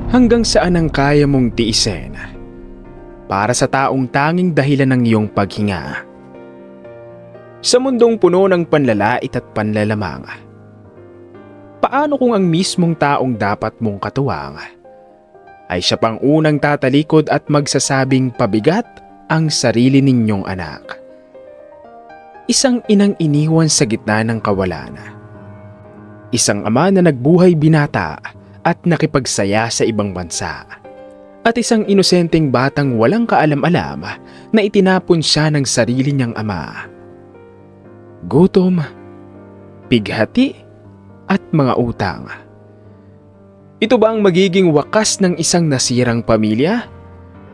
Hanggang saan ang kaya mong tiisin para sa taong tanging dahilan ng iyong paghinga? Sa mundong puno ng panlalait at panlalamang, paano kung ang mismong taong dapat mong katuwang ay siya pang unang tatalikod at magsasabing pabigat ang sarili ninyong anak? Isang inang iniwan sa gitna ng kawalan. Isang ama na nagbuhay binata at nakipagsaya sa ibang bansa. At isang inosenteng batang walang kaalam-alam na itinapon siya ng sarili niyang ama. Gutom, pighati, at mga utang. Ito ba ang magiging wakas ng isang nasirang pamilya?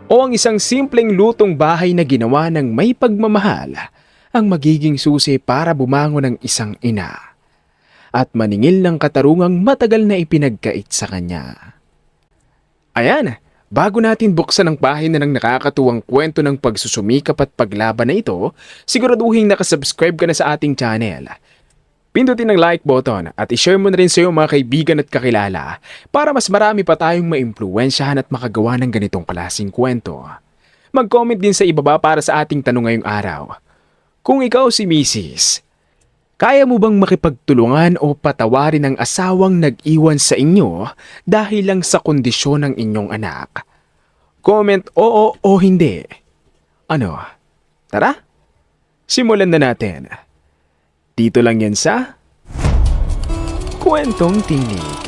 O ang isang simpleng lutong bahay na ginawa ng may pagmamahal ang magiging susi para bumangon ng isang ina at maningil ng katarungang matagal na ipinagkait sa kanya? Ayan, bago natin buksan ang pahina ng nakakatuwang kwento ng pagsusumikap at paglaban na ito, siguraduhin nakasubscribe ka na sa ating channel. Pindutin ang like button at ishare mo na rin sa iyong mga kaibigan at kakilala para mas marami pa tayong maimpluwensyahan at makagawa ng ganitong klaseng kwento. Mag-comment din sa ibaba para sa ating tanong ngayong araw. Kung ikaw si Mrs., kaya mo bang makipagtulungan o patawarin ang asawang nag-iwan sa inyo dahil lang sa kondisyon ng inyong anak? Comment oo o hindi. Ano? Tara, simulan na natin. Dito lang yan sa Kwentong Tinig.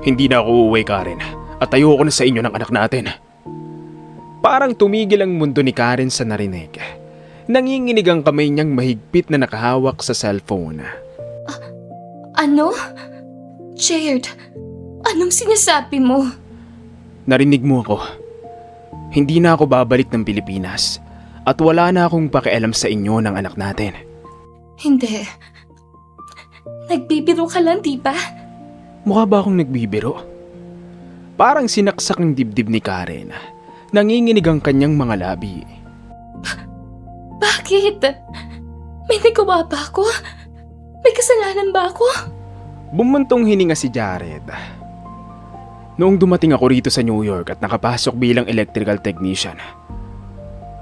Hindi na ako uuwi, Karen, at ayoko na sa inyo ng anak natin. Parang tumigil ang mundo ni Karen sa narinig. Nanginginig ang kamay niyang mahigpit na nakahawak sa cellphone. Ano? Jared, anong sinasabi mo? Narinig mo ako. Hindi na ako babalik ng Pilipinas at wala na akong pakialam sa inyo ng anak natin. Hindi. Nagbibiro ka lang, di ba? Mukha ba akong nagbibiro? Parang sinaksak ng dibdib ni Karen. Nanginginig ang kanyang mga labi. Bakit? May nagawa ba ako? May kasalanan ba ako? Bumantong hininga si Jared. Noong dumating ako rito sa New York at nakapasok bilang electrical technician,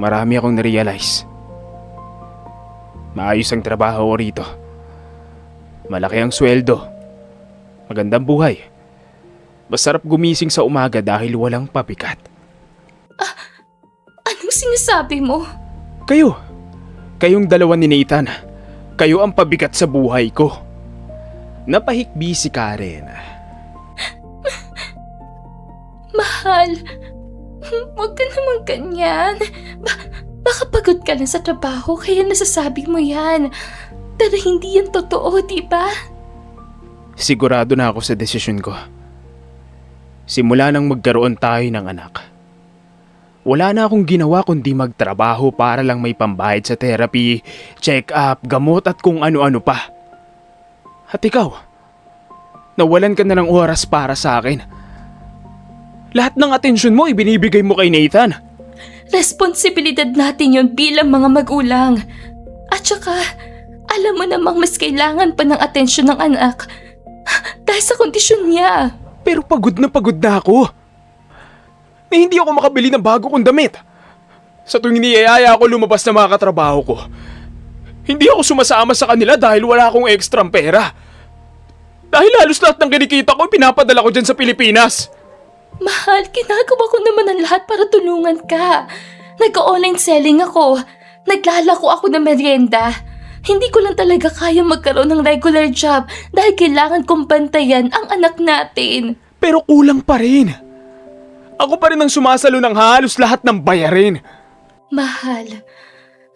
marami akong narealize. Maayos ang trabaho ko rito. Malaki ang sweldo. Magandang buhay. Masarap gumising sa umaga dahil walang pabigat. Anong sinasabi mo? Kayong dalawa ni Nathan. Kayo ang pabigat sa buhay ko. Napahikbi si Karen. Mahal, huwag ka naman ganyan. Baka pagod ka na sa trabaho kaya nasasabi mo yan. Pero hindi yan totoo, di ba? Sigurado na ako sa desisyon ko. Simula nang magkaroon tayo ng anak, wala na akong ginawa kundi magtrabaho para lang may pambayad sa therapy, check-up, gamot at kung ano-ano pa. At ikaw, nawalan ka na ng oras para sa akin. Lahat ng atensyon mo ibinibigay mo kay Nathan. Responsibilidad natin yon bilang mga magulang. At saka, alam mo namang mas kailangan pa ng atensyon ng anak dahil sa kondisyon niya. Pero pagod na ako. Na hindi ako makabili ng bago kong damit. Sa tuwing niyayaya ako lumabas na mga katrabaho ko, hindi ako sumasama sa kanila dahil wala akong ekstrang pera. Dahil halos lahat ng kinikita ko pinapadala ko dyan sa Pilipinas. Mahal, ginagawa ko naman ang lahat para tulungan ka. Nag-online selling ako. Naglalako ako ng merienda. Hindi ko lang talaga kaya magkaroon ng regular job dahil kailangan kong bantayan ang anak natin. Pero kulang pa rin. Ako pa rin ang sumasalo ng halos lahat ng bayarin. Mahal,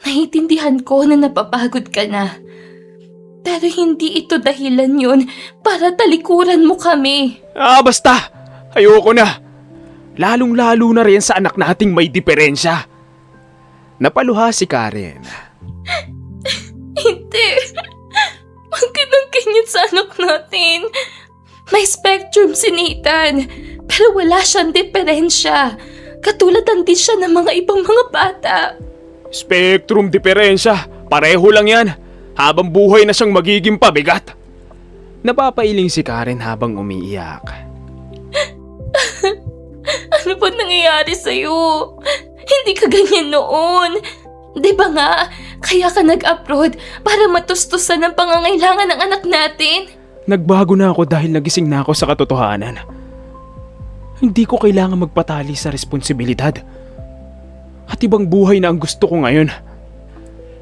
naiintindihan ko na napapagod ka na. Pero hindi ito dahilan yun para talikuran mo kami. Basta! Ayoko na. Lalong-lalo na rin sa anak nating may diferensya. Napaluha si Karen. Hindi. Huwag ka nang ganyan sa anak natin. May spectrum si Nathan, pero wala siyang diferensya. Katulad din siya ng mga ibang mga bata. Spectrum diferensya. Pareho lang yan. habang buhay na siyang magiging pabigat. Napapailing si Karen habang umiiyak. Ano ba nangyayari sa'yo? Hindi ka ganyan noon. Di ba nga, kaya ka nag-abroad para matustusan ang pangangailangan ng anak natin? Nagbago na ako dahil nagising na ako sa katotohanan. Hindi ko kailangan magpatali sa responsibilidad. At ibang buhay na ang gusto ko ngayon.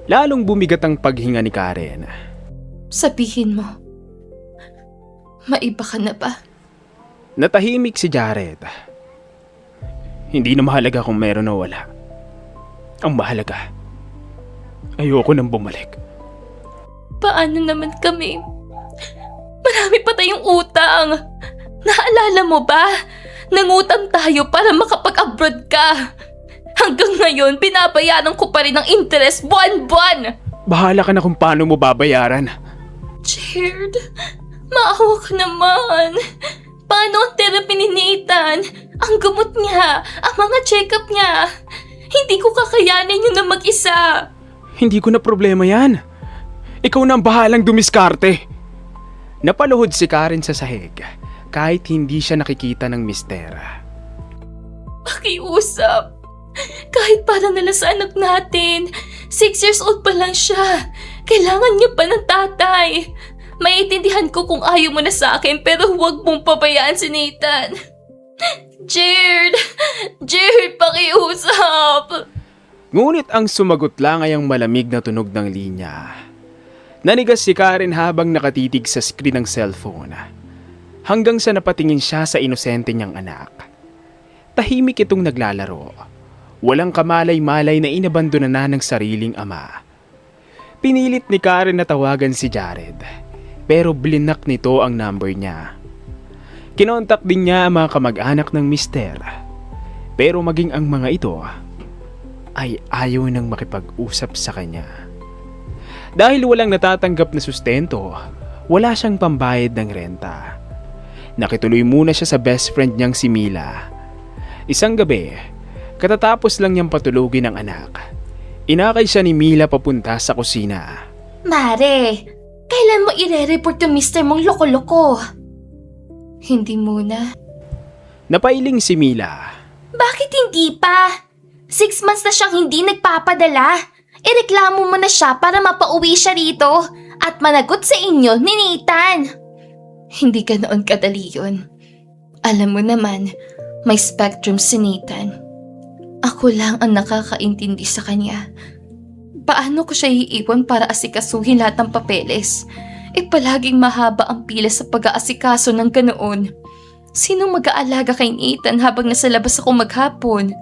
Lalong bumigat ang paghinga ni Karen. Sabihin mo, maiba ka na ba? Natahimik si Jared. Hindi na mahalaga kung meron o wala. Ang mahalaga, ayoko nang bumalik. Paano naman kami? Marami pa tayong utang. Naalala mo ba? Nangutang tayo para makapag-abroad ka. Hanggang ngayon, binabayaran ko pa rin ang interest buwan-buwan. Bahala ka na kung paano mo babayaran. Jared, maawa ka naman. Paano ang therapy ni Nathan? Ang gamot niya, ang mga check-up niya. Hindi ko kakayanin yun na mag-isa. Hindi ko na problema yan. Ikaw na ang bahalang dumiskarte. Napaluhod si Karen sa sahig kahit hindi siya nakikita ng mister. Pakiusap. Kahit para nila sa anak natin. 6 years old pa lang siya. Kailangan niya pa ng tatay. Maiintindihan ko kung ayaw mo na sa akin pero huwag mong pabayaan si Nathan. Jared! Jared, pakiusap! Ngunit ang sumagot lang ay ang malamig na tunog ng linya. Nanigas si Karen habang nakatitig sa screen ng cellphone. Hanggang sa napatingin siya sa inosente niyang anak. Tahimik itong naglalaro. Walang kamalay-malay na inabandona na ng sariling ama. Pinilit ni Karen na tawagan si Jared. Pero blinak nito ang number niya. Kinontak din niya ang mga kamag-anak ng mister. Pero maging ang mga ito ay ayaw nang makipag-usap sa kanya. Dahil walang natatanggap na sustento, wala siyang pambayad ng renta. Nakituloy muna siya sa best friend niyang si Mila. Isang gabi, katatapos lang niyang patulugin ang anak. Inakay siya ni Mila papunta sa kusina. Mare, kailan mo ire-report yung mister mong loko-loko? Hindi muna. Napailing si Mila. Bakit hindi pa? 6 months na siyang hindi nagpapadala. Ireklamo mo na siya para mapauwi siya rito at managot sa inyo ni Nathan. Hindi ganoon kadali yun. Alam mo naman, may spectrum si Nathan. Ako lang ang nakakaintindi sa kanya. Paano ko siya iiwan para asikasuhin lahat ng papeles? Palaging mahaba ang pila sa pag-aasikaso ng ganoon. Sino mag-aalaga kay Nathan habang nasa labas ako maghapon?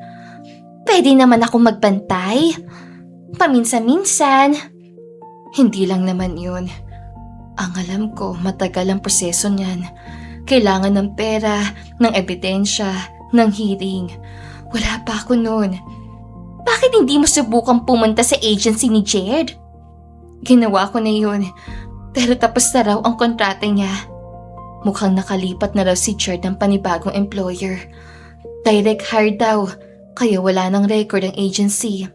Pwede naman ako magbantay. Paminsan-minsan. Hindi lang naman yun. Ang alam ko, matagal ang proseso niyan. Kailangan ng pera, ng ebidensya, ng hearing. Wala pa ako noon. Bakit hindi mo subukang pumunta sa agency ni Jared? Ginawa ko na yun. Pero tapos na raw ang kontrata niya. Mukhang nakalipat na raw si Jared ng panibagong employer. Direct hire daw, kaya wala ng record ang agency.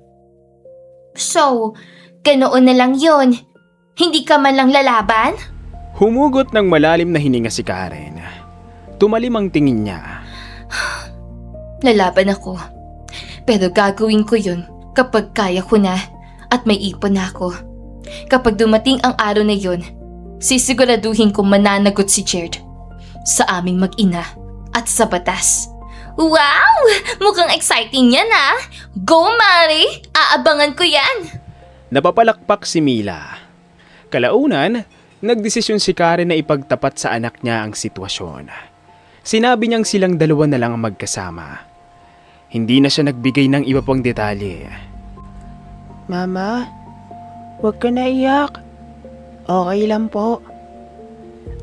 So, ganoon na lang yun. Hindi ka man lang lalaban? Humugot ng malalim na hininga si Karen. Tumalim ang tingin niya. Lalaban ako. Pero gagawin ko yun kapag kaya ko na at may ipon na ako. Kapag dumating ang araw na yun, sisiguraduhin kong mananagot si Jared sa aming mag-ina at sa batas. Wow! Mukhang exciting yan ah! Go, Mari! Aabangan ko yan! Napapalakpak si Mila. Kalaunan, nagdesisyon si Karen na ipagtapat sa anak niya ang sitwasyon. Sinabi niyang silang dalawa na lang ang magkasama. Hindi na siya nagbigay ng iba pang detalye. Mama, huwag ka na iyak. Okay lang po.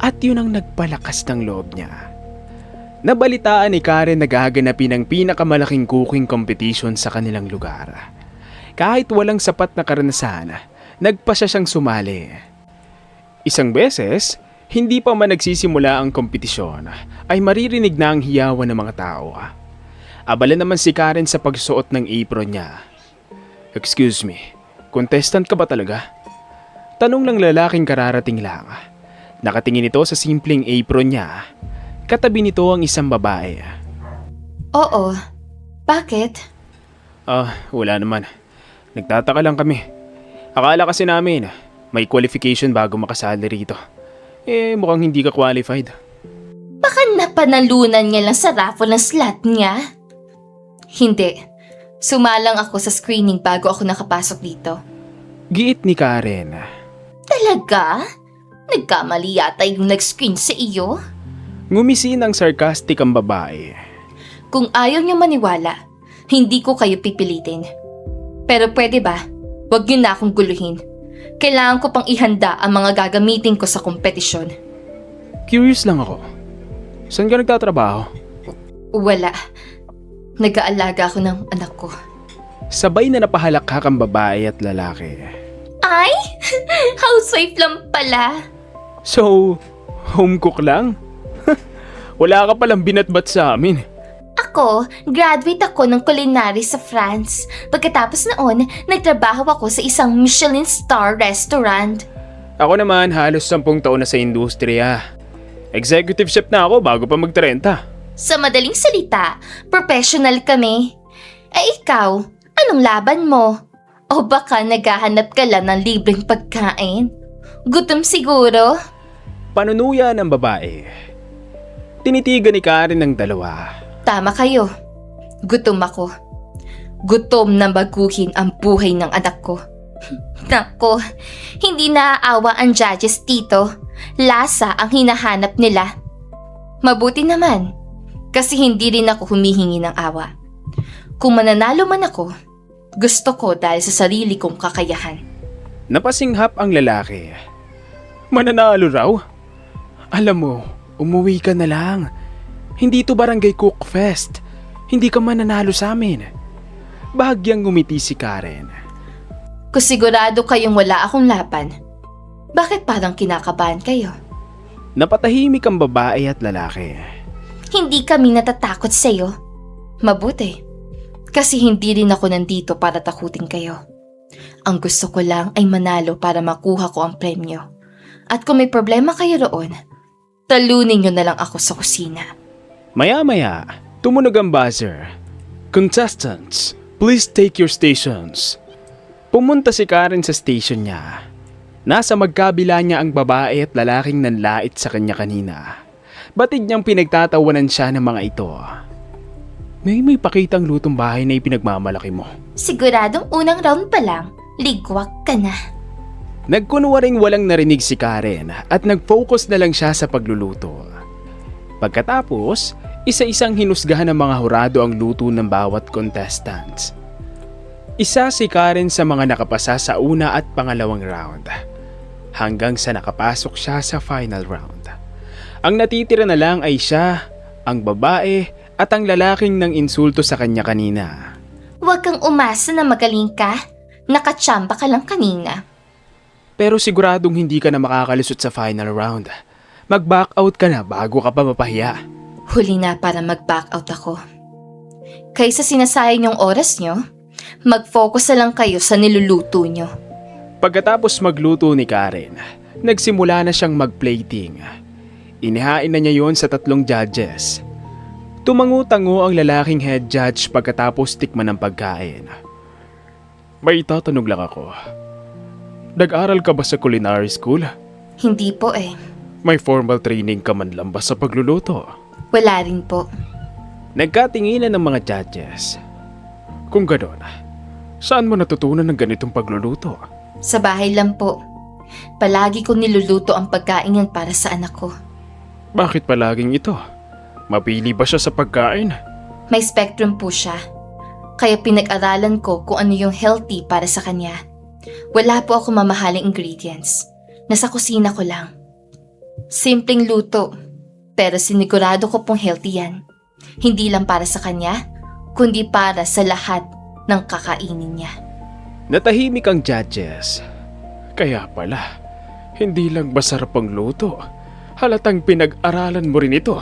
At yun ang nagpalakas ng loob niya. Nabalitaan ni Karen na gaganapin ang pinakamalaking cooking competition sa kanilang lugar. Kahit walang sapat na karanasan, nagpa siya siyang sumali. Isang beses, hindi pa man nagsisimula ang kompetisyon, ay maririnig na ang hiyawan ng mga tao. Abala naman si Karen sa pagsuot ng apron niya. Excuse me, contestant ka ba talaga? Tanong ng lalaking kararating lang. Nakatingin ito sa simpleng apron niya. Katabi nito ang isang babae. Oo. Bakit? Wala naman. Nagtataka lang kami. Akala kasi namin, may qualification bago makasali rito. Mukhang hindi ka qualified. Baka napanalunan niya lang sa raffle ng slot niya? Hindi. Sumalang ako sa screening bago ako nakapasok dito. Giit ni Karen. Talaga? Nagkamali yata yung nag-screen sa iyo? Ngumisi ng sarcastic ang babae. Kung ayaw niyo maniwala, hindi ko kayo pipilitin. Pero pwede ba? Huwag niyo na akong guluhin. Kailangan ko pang ihanda ang mga gagamitin ko sa kompetisyon. Curious lang ako. Saan ka nagtatrabaho? Wala. Nag-aalaga ako ng anak ko. Sabay na napahalakhak ang babae at lalaki. Ay! Housewife lang pala. So, home cook lang? Wala ka palang binatbat sa amin. Ako, graduate ako ng culinary sa France. Pagkatapos noon, nagtrabaho ako sa isang Michelin star restaurant. Ako naman halos 10 taon na sa industriya. Executive chef na ako bago pa mag-30. Sa madaling salita, professional kami. Ikaw, anong laban mo? O baka naghahanap ka lang ng libreng pagkain? Gutom siguro? Panunuya ng babae. Tinitigan ni Karen ng dalawa. Tama kayo. Gutom ako. Gutom na baguhin ang buhay ng anak ko. Nako, hindi naaawa ang judges dito. Lasa ang hinahanap nila. Mabuti naman, kasi hindi rin ako humihingi ng awa. Kung mananalo man ako, gusto ko dahil sa sarili kong kakayahan. Napasinghap ang lalaki. Mananalo raw? Alam mo, umuwi ka na lang. Hindi to barangay cook fest. Hindi ka mananalo sa amin. Bahagyang ngumiti si Karen. Kung sigurado kayong wala akong laban, bakit parang kinakabahan kayo? Napatahimik ang babae at lalaki. Hindi kami natatakot sa'yo. Mabuti. Kasi hindi rin ako nandito para takutin kayo. Ang gusto ko lang ay manalo para makuha ko ang premyo. At kung may problema kayo roon, talunin nyo na lang ako sa kusina. Maya-maya, tumunog ang buzzer. Contestants, please take your stations. Pumunta si Karen sa station niya. Nasa magkabila niya ang babae at lalaking nanlait sa kanya kanina. Batid niyang pinagtatawanan siya ng mga ito. May pakitang lutong bahay na ipinagmamalaki mo. Siguradong unang round pa lang, ligwak ka na. Nagkunwaring walang narinig si Karen at nag-focus na lang siya sa pagluluto. Pagkatapos, isa-isang hinusgahan ng mga hurado ang luto ng bawat contestants. Isa si Karen sa mga nakapasa sa una at pangalawang round, hanggang sa nakapasok siya sa final round. Ang natitira na lang ay siya, ang babae at ang lalaking nang insulto sa kanya kanina. Huwag kang umasa na magaling ka. Nakachamba ka lang kanina. Pero siguradong hindi ka na makakalusot sa final round. Mag-back out ka na bago ka pa mapahiya. Huli na para mag-back out ako. Kaysa sinasayang yung oras nyo, mag-focus na lang kayo sa niluluto nyo. Pagkatapos magluto ni Karen, nagsimula na siyang mag-plating. Inihain na niya yon sa 3 judges. Tumango-tango ang lalaking head judge pagkatapos tikman ng pagkain. May itatanong lang ako. Nag-aral ka ba sa culinary school? Hindi po eh. May formal training ka man lang ba sa pagluluto? Wala rin po. Nagkatinginan ng mga judges. Kung gano'n, saan mo natutunan ng ganitong pagluluto? Sa bahay lang po. Palagi kong niluluto ang pagkain yan para sa anak ko. Bakit palaging ito? Mapili ba siya sa pagkain? May spectrum po siya. Kaya pinag-aralan ko kung ano yung healthy para sa kanya. Wala po ako mamahaling ingredients. Nasa kusina ko lang. Simpleng luto, pero sinigurado ko pong healthy yan. Hindi lang para sa kanya, kundi para sa lahat ng kakainin niya. Natahimik ang judges. Kaya pala, hindi lang masarap ang luto. Halatang pinag-aralan mo rin ito.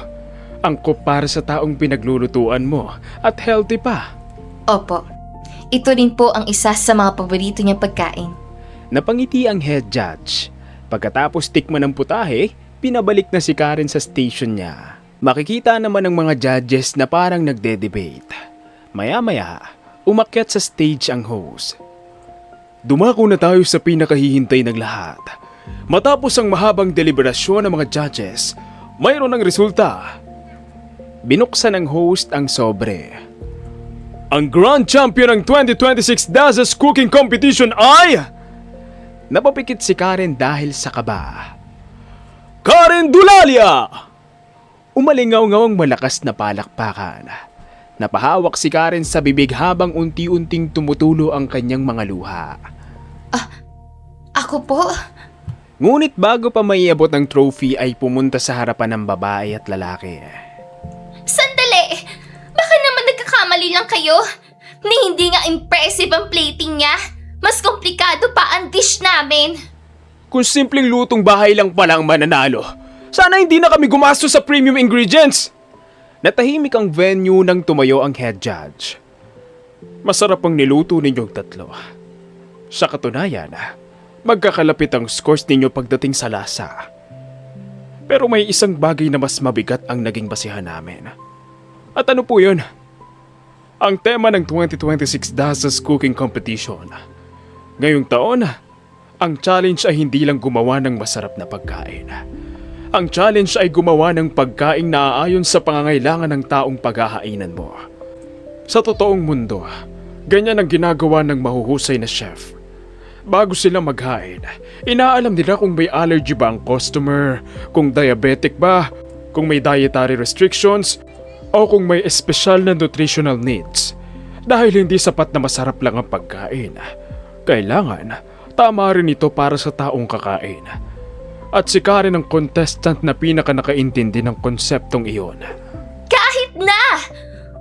Angkop para sa taong pinaglulutuan mo at healthy pa. Opo, ito rin po ang isa sa mga paborito niyang pagkain. Napangiti ang head judge. Pagkatapos tikman ng putahe, pinabalik na si Karen sa station niya. Makikita naman ng mga judges na parang nagde-debate. Maya-maya, umakyat sa stage ang host. Dumako na tayo sa pinakahihintay ng lahat. Matapos ang mahabang deliberasyon ng mga judges, mayroon ng resulta. Binuksan ng host ang sobre. Ang Grand Champion ng 2026 Daz's Cooking Competition ay... Napapikit si Karen dahil sa kaba. Karen Dulalia! Umalingaw-ngawang malakas na palakpakan. Napahawak si Karen sa bibig habang unti-unting tumutulo ang kanyang mga luha. Ako po? Ngunit bago pa maiabot ng trophy ay pumunta sa harapan ng babae at lalaki. Sandali! Baka naman nagkakamali lang kayo? Ni hindi nga impressive ang plating niya. Mas komplikado pa ang dish namin. Kung simpleng lutong bahay lang pala ang mananalo, sana hindi na kami gumastos sa premium ingredients. Natahimik ang venue nang tumayo ang head judge. Masarap ang niluto ninyong tatlo. Sa katunayan, magkakalapit ang scores ninyo pagdating sa lasa. Pero may isang bagay na mas mabigat ang naging basihan namin. At ano po yun? Ang tema ng 2026 Daz's Cooking Competition. Ngayong taon, ang challenge ay hindi lang gumawa ng masarap na pagkain. Ang challenge ay gumawa ng pagkain na aayon sa pangangailangan ng taong paghahainan mo. Sa totoong mundo, ganyan ang ginagawa ng mahuhusay na chef. Bago sila maghain, inaalam nila kung may allergy ba ang customer, kung diabetic ba, kung may dietary restrictions, o kung may espesyal na nutritional needs. Dahil hindi sapat na masarap lang ang pagkain. Kailangan, tama rin ito para sa taong kakain. At si Karen ang contestant na pinaka nakaintindi ng konseptong iyon. Kahit na!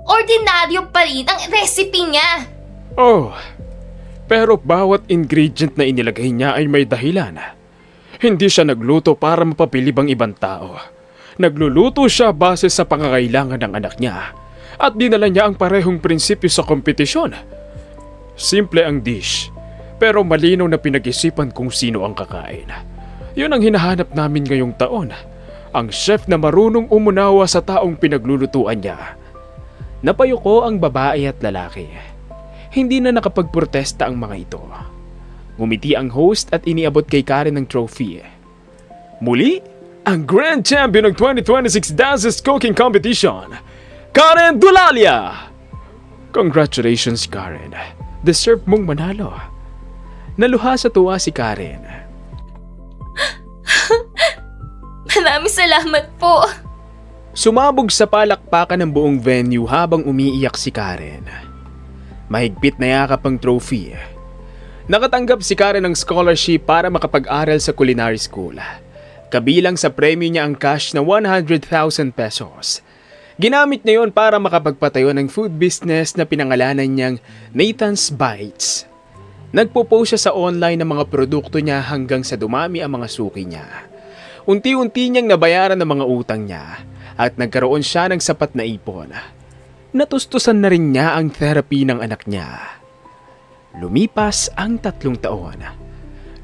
Ordinaryo pa rin ang recipe niya. Oh, pero bawat ingredient na inilagay niya ay may dahilan. Hindi siya nagluto para mapabilib ang ibang tao. Nagluluto siya base sa pangangailangan ng anak niya. At dinala niya ang parehong prinsipyo sa kompetisyon. Simple ang dish, pero malinaw na pinag-isipan kung sino ang kakain. Yun ang hinahanap namin ngayong taon. Ang chef na marunong umunawa sa taong pinaglulutuan niya. Napayuko ang babae at lalaki. Hindi na nakapagprotesta ang mga ito. Ngumiti ang host at iniabot kay Karen ng trophy. Muli, ang Grand Champion ng 2026 Daz's Cooking Competition, Karen Dulalia! Congratulations, Karen. Deserve mong manalo. Naluha sa tuwa si Karen. Maraming salamat po. Sumabog sa palakpakan ng buong venue habang umiiyak si Karen. Mahigpit na yakap ang trophy. Nakatanggap si Karen ng scholarship para makapag-aral sa culinary school. Kabilang sa premyo niya ang cash na 100,000 pesos. Ginamit niya yon para makapagpatayo ng food business na pinangalanan niyang Nathan's Bites. Nagpo-post siya sa online ng mga produkto niya hanggang sa dumami ang mga suki niya. Unti-unti niyang nabayaran ang mga utang niya at nagkaroon siya ng sapat na ipon. Natustusan na rin niya ang therapy ng anak niya. Lumipas ang 3 taon.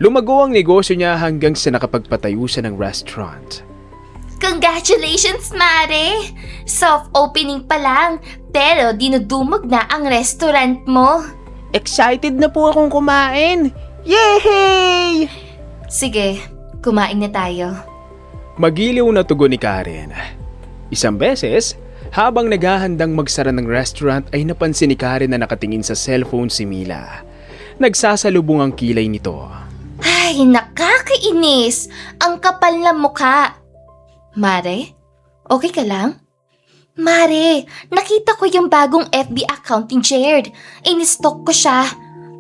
Lumago ang negosyo niya hanggang sa nakapagpatayo siya ng restaurant. Congratulations, Mare! Soft opening pa lang, pero dinudumog na ang restaurant mo. Excited na po akong kumain! Yay! Sige, kumain na tayo. Magiliw na tugon ni Karen. Isang beses, habang naghahandang magsara ng restaurant ay napansin ni Karen na nakatingin sa cellphone si Mila. Nagsasalubong ang kilay nito. Ay, nakakainis! Ang kapal na mukha. Mare, okay ka lang? Mare, nakita ko yung bagong FB account ni Jared. In-stalk ko siya.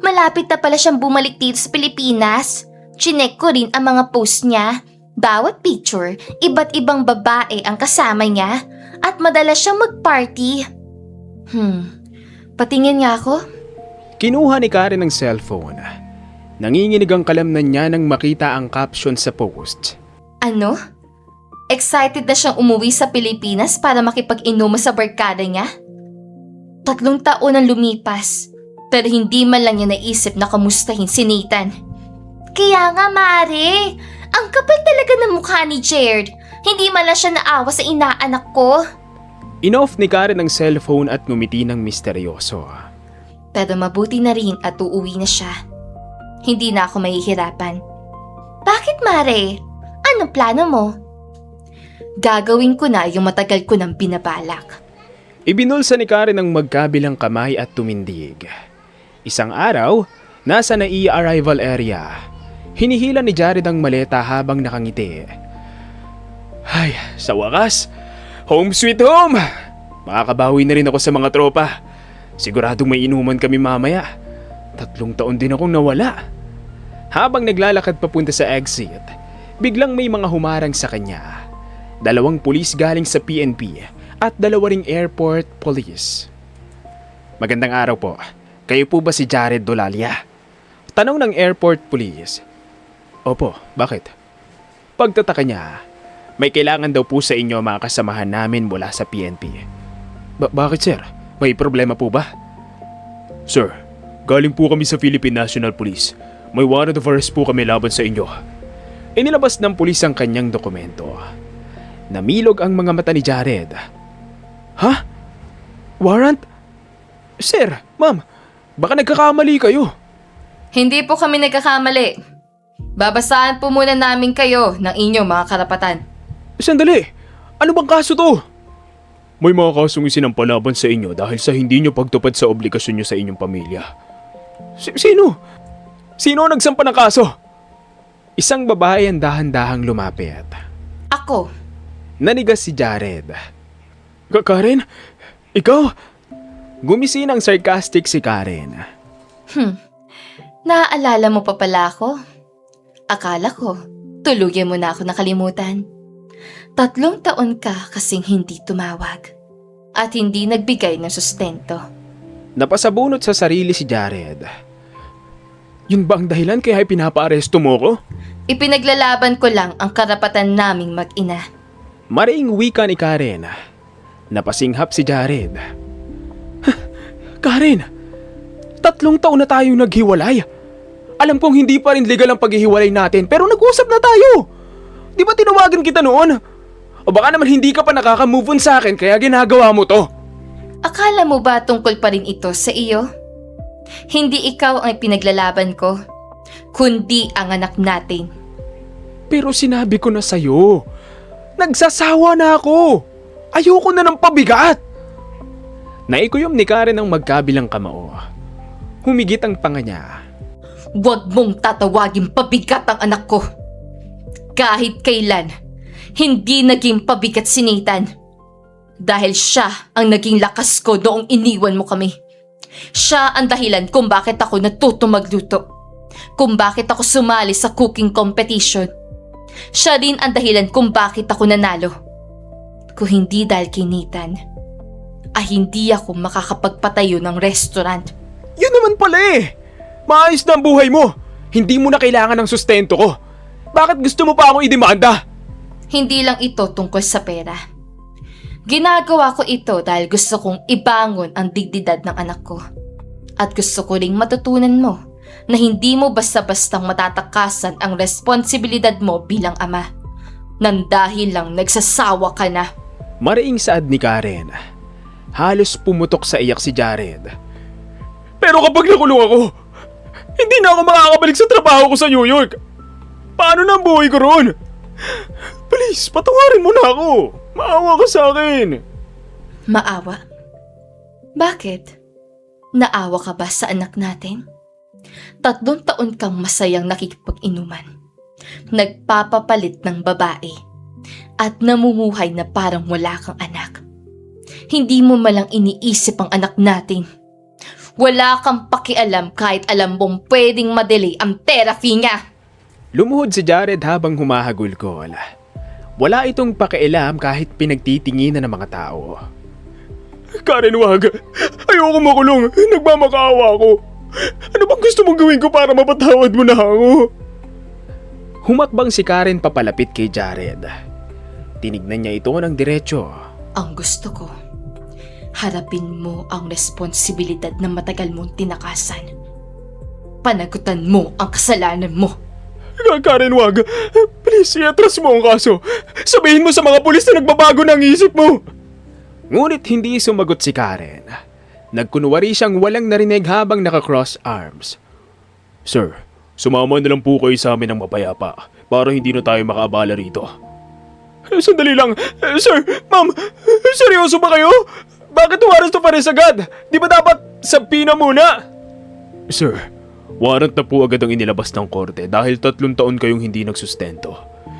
Malapit na pala siyang bumalik dito sa Pilipinas. Chinek ko rin ang mga post niya. Bawat picture, iba't ibang babae ang kasama niya at madalas siyang mag-party. Patingin nga ako. Kinuha ni Karen ang cellphone. Nanginginig ang kalamnan niya nang makita ang caption sa post. Ano? Excited na siyang umuwi sa Pilipinas para makipag-inuman sa barkada niya? 3 taon ang lumipas, pero hindi man lang niya naisip na kamustahin si Nathan. Kaya nga, Mare. Ang kapal talaga ng mukha ni Jared. Hindi man lang siya naawa sa inaanak ko. Inoff ni Karen ang cellphone at ngumiti ng misteryoso. Pero mabuti na rin at uuwi na siya. Hindi na ako mahihirapan. Bakit, Mare? Anong plano mo? Gagawin ko na yung matagal ko nang binabalak. Ibinulsa ni Karen ang magkabilang kamay at tumindig. Isang araw, nasa NAIA arrival area. Hinihila ni Jared ang maleta habang nakangiti. Ay, sa wakas, home sweet home! Makakabawi na rin ako sa mga tropa. Siguradong may inuman kami mamaya. 3 taon din akong nawala. Habang naglalakad papunta sa exit, biglang may mga humarang sa kanya. 2 pulis galing sa PNP at 2 ring airport police. Magandang araw po. Kayo po ba si Jared Dolalia? Tanong ng airport police. Opo, bakit? Pagtataka niya, may kailangan daw po sa inyo mga kasamahan namin mula sa PNP. Bakit sir? May problema po ba? Sir, galing po kami sa Philippine National Police. May warrant of arrest po kami laban sa inyo. Inilabas ng pulis ang kanyang dokumento. Namilog ang mga mata ni Jared. Ha? Warrant? Sir, ma'am, baka nagkakamali kayo. Hindi po kami nagkakamali. Babasahan po muna namin kayo ng inyong mga karapatan. Sandali, ano bang kaso to? May mga kasong isinampalaban sa inyo dahil sa hindi nyo pagtupad sa obligasyon nyo sa inyong pamilya. Sino? Sino ang nagsampa ng kaso? Isang babae ang dahan-dahang lumapit. Ako. Nanigas si Jared. Karen? Ikaw? Gumisin ang sarcastic si Karen. Naaalala mo pa pala ako? Akala ko, tuluyan mo na ako nakalimutan. 3 taon ka kasing hindi tumawag at hindi nagbigay ng sustento. Napasabunot sa sarili si Jared. Yun ba ang dahilan kaya pinapaaresto mo ko? Ipinaglalaban ko lang ang karapatan naming mag-ina. Maring wika ni Karen. Napasinghap si Jared. Karen, 3 taon na tayong naghiwalay. Alam kong hindi pa rin legal ang paghihiwalay natin pero nag-usap na tayo. Di ba tinawagan kita noon? O baka naman hindi ka pa nakaka-move on sa akin kaya ginagawa mo to. Akala mo ba tungkol pa rin ito sa iyo? Hindi ikaw ang ipinaglalaban ko, kundi ang anak natin. Pero sinabi ko na sa'yo, nagsasawa na ako. Ayoko na ng pabigat. Naikuyom ni Karen ang magkabilang kamao. Humigit ang panga niya. Huwag mong tatawagin pabigat ang anak ko. Kahit kailan, hindi naging pabigat si Nathan. Dahil siya ang naging lakas ko noong iniwan mo kami. Siya ang dahilan kung bakit ako natuto magluto. Kung bakit ako sumali sa cooking competition. Siya din ang dahilan kung bakit ako nanalo. Kung hindi dahil kay Nathan, ay hindi ako makakapagpatayo ng restaurant. Yun naman pala eh. Maayos na ang buhay mo. Hindi mo na kailangan ng sustento ko. Bakit gusto mo pa akong idemanda? Hindi lang ito tungkol sa pera. Ginagawa ko ito dahil gusto kong ibangon ang dignidad ng anak ko. At gusto ko ring matutunan mo na hindi mo basta-bastang matatakasan ang responsibilidad mo bilang ama. Nang dahil lang nagsasawa ka na. Mariing saad ni Karen. Halos pumutok sa iyak si Jared. Pero kapag nakulong ako, hindi na ako makakabalik sa trabaho ko sa New York. Paano na ang buhay ko ron? Please, patawarin mo na ako. Maawa ka sa akin. Maawa? Bakit? Naawa ka ba sa anak natin? 3 taon kang masayang nakikipag-inuman. Nagpapapalit ng babae. At namumuhay na parang wala kang anak. Hindi mo malang iniisip ang anak natin. Wala kang pakialam kahit alam mong pwedeng madelay ang therapy niya. Lumuhod si Jared habang humahagulgol. Wala itong pakialam kahit pinagtitinginan ng mga tao. Karen, wag. Ayoko makulong. Nagmamakaawa ako. Ano bang gusto mong gawin ko para mapatawad mo na ako? Humakbang si Karen papalapit kay Jared. Tinignan niya ito ng diretso. Ang gusto ko, harapin mo ang responsibilidad na matagal mong tinakasan. Panagutan mo ang kasalanan mo. Karen, wag. Please, iatras mo ang kaso. Sabihin mo sa mga pulis na nagbabago ng isip mo. Ngunit hindi sumagot si Karen. Nagkunwari siyang walang narinig habang naka-cross arms. Sir, sumama na lang po kayo sa amin ng mapayapa para hindi na tayo makaabala rito. Sandali lang. Sir, ma'am, seryoso ba kayo? Bakit warrant of arrest agad? Di ba dapat sabina muna? Sir, warrant na po agad ang inilabas ng korte dahil 3 taon kayong hindi nagsustento.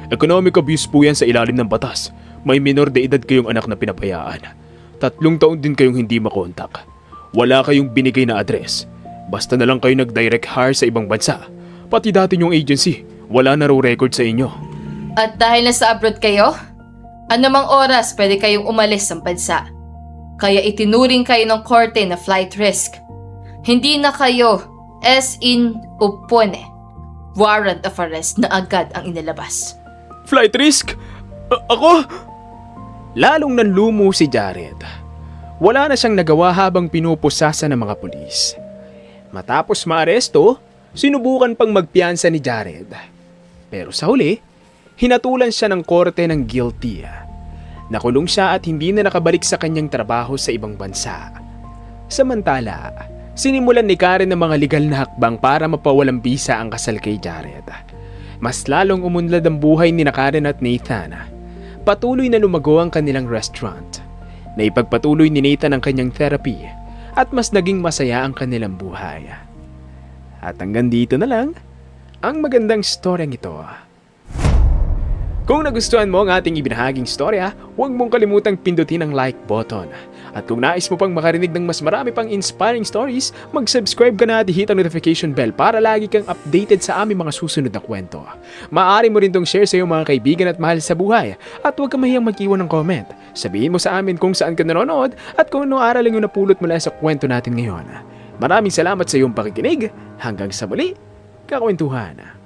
Economic abuse po yan sa ilalim ng batas. May minor de edad kayong anak na pinapayaan. 3 taon din kayong hindi makontak. Wala kayong binigay na address. Basta na lang kayo nag-direct hire sa ibang bansa. Pati dati yung agency, wala na raw record sa inyo. At dahil nasa abroad kayo, anumang oras pwede kayong umalis sa bansa. Kaya itinuring kayo ng korte na flight risk. Hindi na kayo as in upone. Warrant of arrest na agad ang inilabas. Flight risk? Ako? Lalong nanlumo si Jared. Wala na siyang nagawa habang pinupusasa ng mga pulis. Matapos maaresto, sinubukan pang magpiyansa ni Jared. Pero sa huli, hinatulan siya ng korte ng guilty. Nakulong siya at hindi na nakabalik sa kanyang trabaho sa ibang bansa. Samantala, sinimulan ni Karen ng mga legal na hakbang para mapawalang bisa ang kasal kay Jared. Mas lalong umunlad ang buhay ni Karen at Nathan. Patuloy na lumago ang kanilang restaurant. Naipagpatuloy ni Nathan ang kanyang therapy at mas naging masaya ang kanilang buhay. At hanggang dito na lang ang magandang storyang ito. Kung nagustuhan mo ang ating ibinahaging storya, huwag mong kalimutang pindutin ang like button. At kung nais mo pang makarinig ng mas marami pang inspiring stories, mag-subscribe ka na at hit ang notification bell para lagi kang updated sa aming mga susunod na kwento. Maaari mo rin itong share sa iyong mga kaibigan at mahal sa buhay. At huwag ka mahiyang mag-iwan ng comment. Sabihin mo sa amin kung saan ka nanonood at kung ano aral ang iyong napulot mula sa kwento natin ngayon. Maraming salamat sa iyong pakikinig. Hanggang sa muli, kakwentuhan.